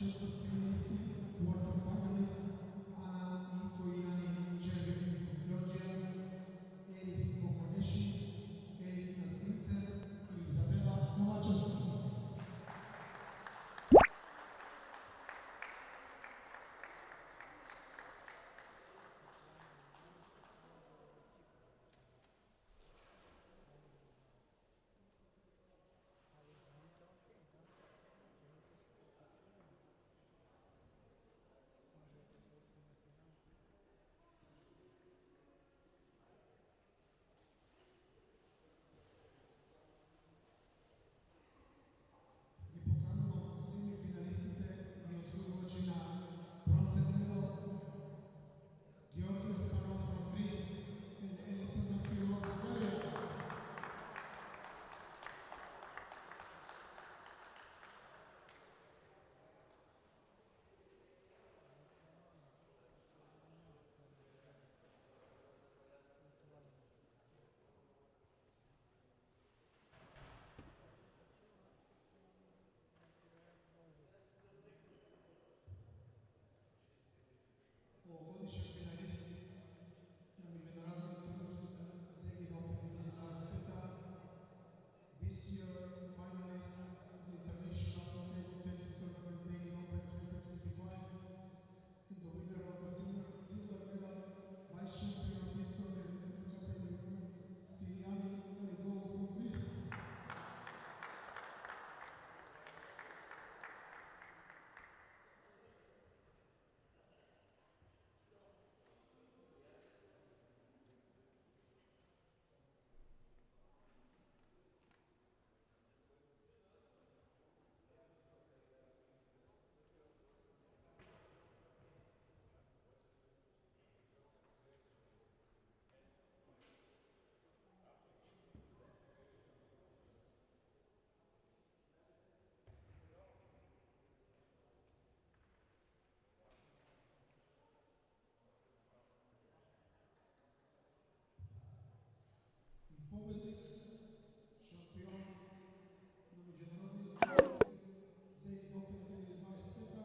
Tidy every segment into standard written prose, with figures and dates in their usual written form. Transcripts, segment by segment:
Četvrtfinalisti, quarterfinalists, Anna Nikoyani Jervin from Georgia, Eris Pokoneshi, Erik Nasticen i Izabela Kovačovski. Ovogodišnji finalisti na međunarodnom turniru Zagreeb Open 2025. This year finalists of the International Table Tennis Tournament Zagreeb Open 2025 and the winner of the silver medal, vice champion of this tournament in the category Styliani Zaridou from Greece. I pobednik, šampion na međunarodni turnir Zagreeb Open 2025.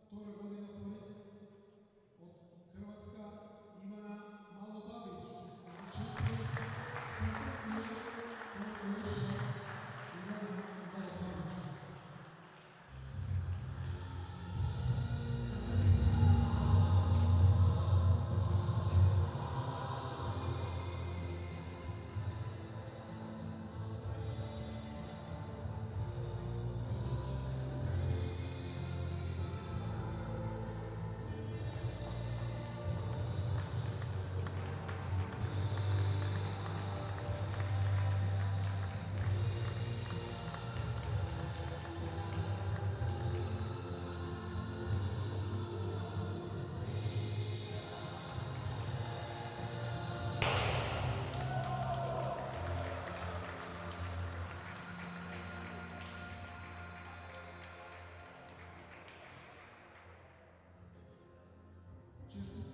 Втора година поред od Hrvatska Ivana Malobabić, and champion second year from Croatia Ivana Malobabić. Just